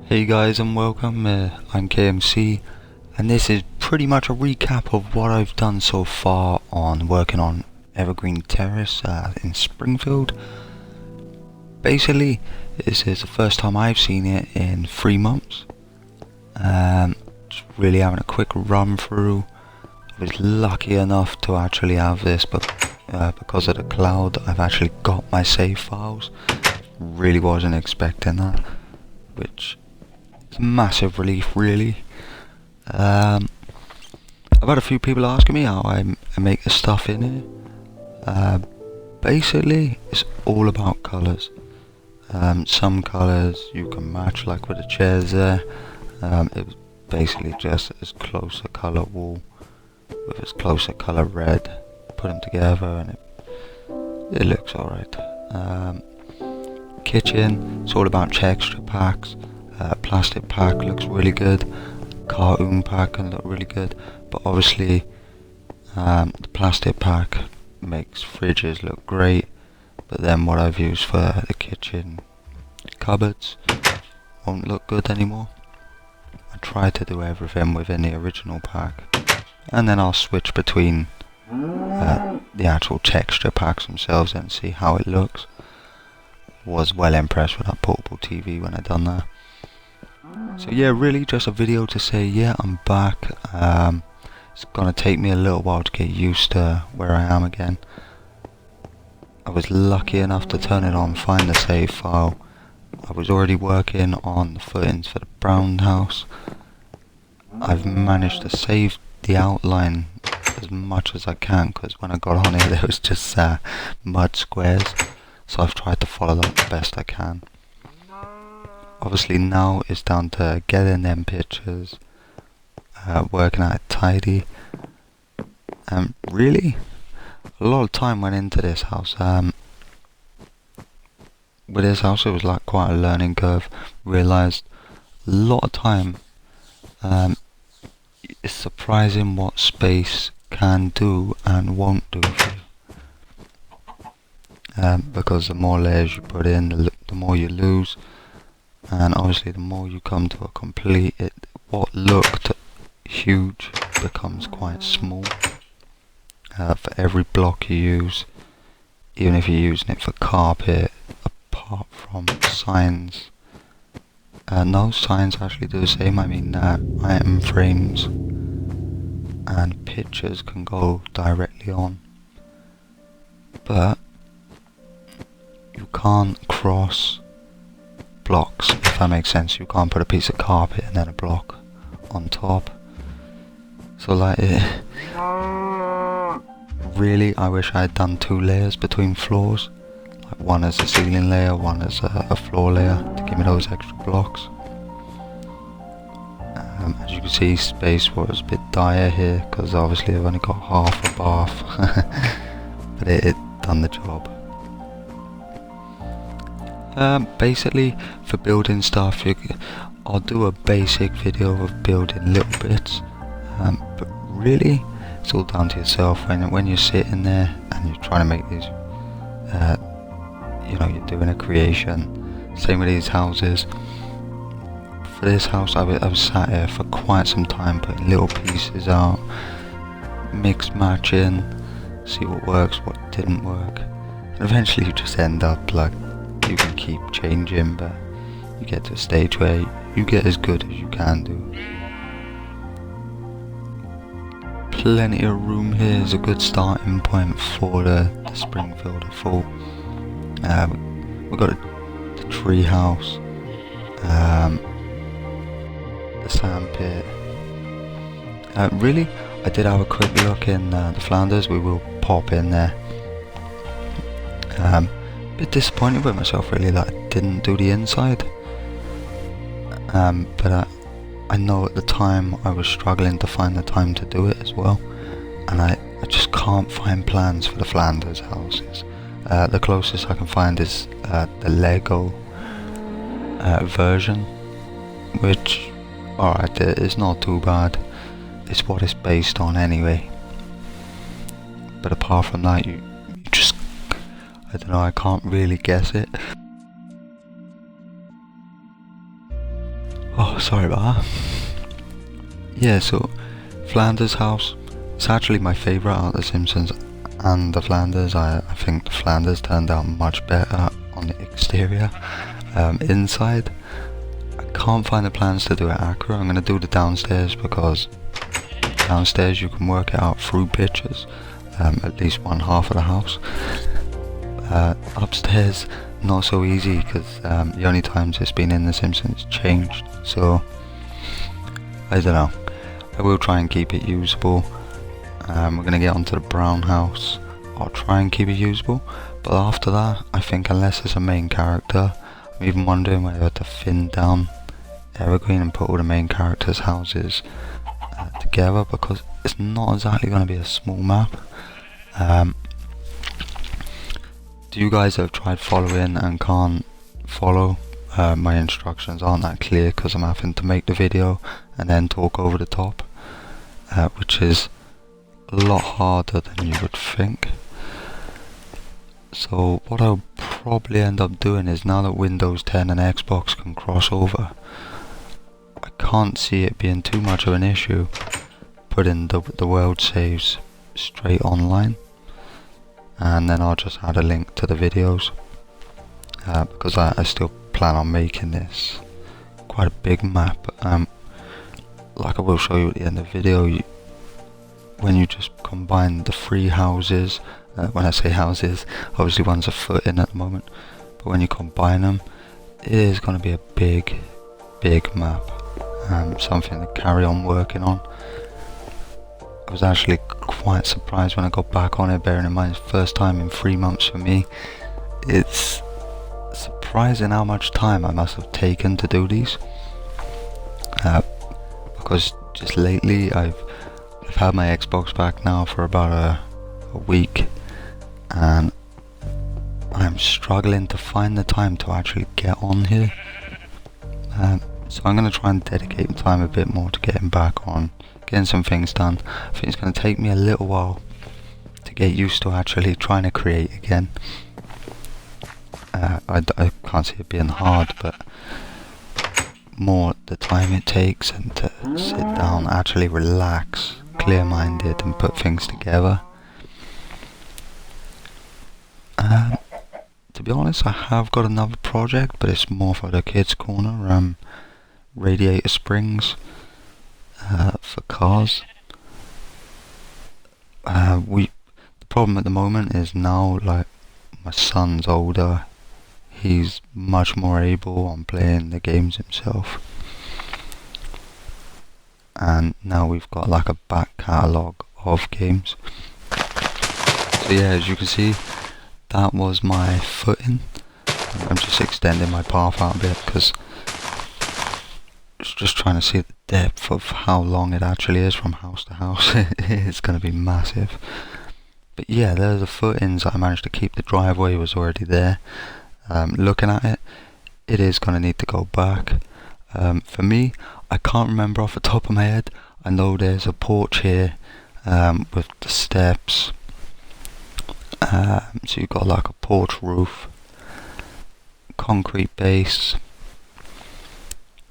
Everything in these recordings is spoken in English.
Hey guys and welcome, I'm KMC and this is pretty much a recap of what I've done so far on working on Evergreen Terrace in Springfield. Basically, this is the first time I've seen it in 3 months. Just really having a quick run through. I was lucky enough to actually have this, but because of the cloud I've actually got my save files. Really wasn't expecting that, which it's a massive relief, really. I've had a few people asking me how I make the stuff in here. Basically, it's all about colours. Some colours you can match, like with the chairs there. It was basically just as close a colour wall with as close a colour red. Put them together and it looks alright. Kitchen, it's all about texture packs. Plastic pack looks really good, cartoon pack can look really good, but obviously the plastic pack makes fridges look great, but then what I've used for the kitchen cupboards won't look good anymore. I try to do everything within the original pack, and then I'll switch between the actual texture packs themselves and see how it looks. Was well impressed with that portable TV when I done that. So yeah, really just a video to say, yeah, I'm back. It's gonna take me a little while to get used to where I am again. I was lucky enough to turn it on, find the save file. I was already working on the footings for the brown house. I've managed to save the outline as much as I can, because when I got on it there was just mud squares, so I've tried to follow that the best I can. Obviously now it's down to getting them pictures, working at it tidy, and really a lot of time went into this house. With this house it was like quite a learning curve. Realised a lot of time. It's surprising what space can do and won't do for you, because the more layers you put in, the more you lose. And obviously the more you come to a complete, what looked huge becomes quite small. For every block you use, even if you're using it for carpet, apart from signs, no, signs actually do the same. I mean, item frames and pictures can go directly on, but you can't cross blocks, if that makes sense. You can't put a piece of carpet and then a block on top. So like really I wish I had done 2 layers between floors, like one as a ceiling layer, one as a floor layer, to give me those extra blocks. As you can see, space was a bit dire here because obviously I've only got half a bath, but it done the job. Basically, for building stuff, I'll do a basic video of building little bits, but really it's all down to yourself. When you're sitting there and you're trying to make these, you're doing a creation. Same with these houses. For this house I was sat here for quite some time putting little pieces out, mix matching, see what works, what didn't work, and eventually you just end up like, you can keep changing, but you get to a stage where you get as good as you can do. Plenty of room here is a good starting point for the Springfield, I thought. We've got the tree house, the sand pit. Really, I did have a quick look in the Flanders. We will pop in there. Bit disappointed with myself really that I didn't do the inside, but I know at the time I was struggling to find the time to do it as well, and I just can't find plans for the Flanders houses. The closest I can find is the Lego version, which, alright, it's not too bad. It's what it's based on anyway, but apart from that you just, I don't know, I can't really guess it. Sorry about that. Yeah, so Flanders house, it's actually my favourite out of The Simpsons and the Flanders. I think the Flanders turned out much better on the exterior. Inside, I can't find the plans to do it accurate. I'm going to do the downstairs because downstairs you can work it out through pictures, at least one half of the house. Upstairs, not so easy because the only times it's been in The Simpsons changed, so I don't know. I will try and keep it usable. We're going to get onto the brown house. I'll try and keep it usable, but after that, I think unless it's a main character, I'm even wondering whether to thin down Evergreen and put all the main characters' houses together, because it's not exactly going to be a small map. Do you guys have tried following and can't follow? My instructions aren't that clear because I'm having to make the video and then talk over the top, which is a lot harder than you would think. So what I'll probably end up doing is, now that Windows 10 and Xbox can cross over, I can't see it being too much of an issue putting the world saves straight online, and then I'll just add a link to the videos, because I still plan on making this quite a big map. Like I will show you at the end of the video, when you just combine the three houses, when I say houses, obviously one's a foot in at the moment, but when you combine them, it is going to be a big map, something to carry on working on. I was actually quite surprised when I got back on it, bearing in mind it's the first time in 3 months for me. It's surprising how much time I must have taken to do these, because just lately I've had my Xbox back now for about a week, and I'm struggling to find the time to actually get on here. So I'm going to try and dedicate time a bit more to getting back on, getting some things done. I think it's going to take me a little while to get used to actually trying to create again. I can't see it being hard, but more the time it takes and to sit down, actually relax, clear-minded and put things together. To be honest, I have got another project, but it's more for the kids' corner. Radiator springs for cars. The problem at the moment is, now like my son's older, he's much more able on playing the games himself, and now we've got like a back catalogue of games. So yeah, as you can see, that was my footing. I'm just extending my path out a bit because it's just trying to see the depth of how long it actually is from house to house. It's going to be massive. But yeah, there's the footings that I managed to keep. The driveway was already there. Looking at it, it is going to need to go back. For me, I can't remember off the top of my head. I know there's a porch here with the steps. So you've got like a porch roof, concrete base,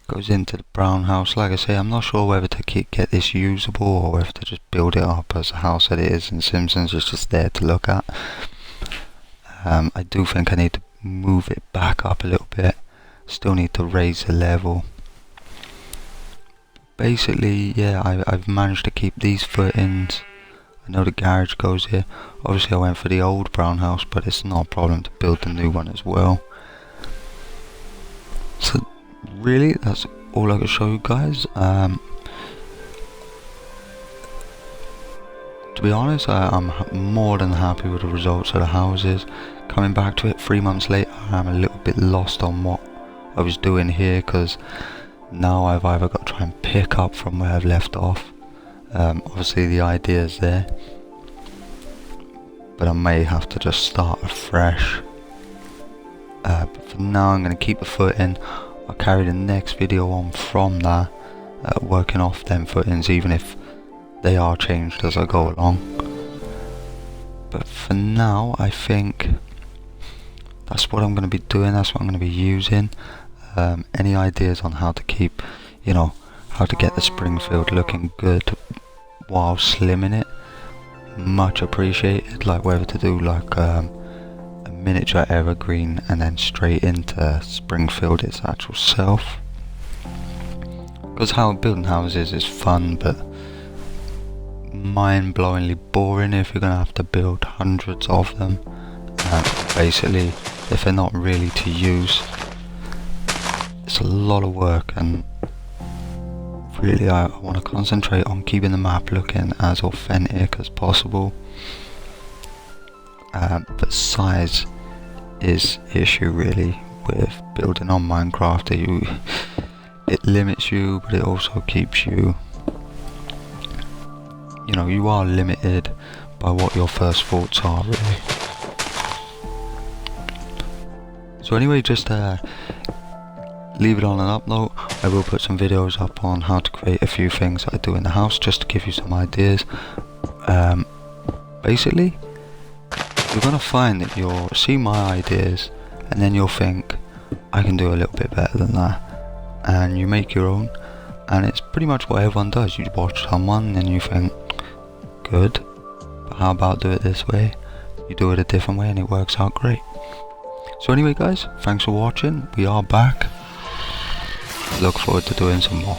goes into the brown house. Like I say, I'm not sure whether to get this usable or whether to just build it up as a house that it is in Simpsons. It's just there to look at. I do think I need to move it back up a little bit. Still need to raise the level. Basically, yeah, I've managed to keep these footings. I know the garage goes here. Obviously I went for the old brown house, but it's not a problem to build the new one as well. So really, that's all I can show you guys. To be honest, I'm more than happy with the results of the houses. Coming back to it 3 months later, I'm a little bit lost on what I was doing here, because now I've either got to try and pick up from where I've left off. Obviously the idea is there, but I may have to just start afresh. But for now I'm going to keep the footing. I'll carry the next video on from that, working off them footings, even if they are changed as I go along. But for now, I think that's what I'm going to be doing. That's what I'm going to be using. Any ideas on how to keep, you know, how to get the Springfield looking good while slimming it, much appreciated. Like whether to do like a miniature evergreen and then straight into Springfield its actual self. Because how building houses is fun, but mind-blowingly boring if you're gonna have to build hundreds of them. Basically, if they're not really to use, it's a lot of work, and really I want to concentrate on keeping the map looking as authentic as possible. But size is the issue really with building on Minecraft. It limits you, but it also keeps you, you know, you are limited by what your first thoughts are really. So anyway, just leave it on an up note. I will put some videos up on how to create a few things that I do in the house, just to give you some ideas. Basically, you're gonna find that you'll see my ideas and then you'll think, I can do a little bit better than that, and you make your own, and it's pretty much what everyone does. You watch someone and you think, good, but how about do it this way? You do it a different way and it works out great. So anyway guys, thanks for watching. We are back. Look forward to doing some more.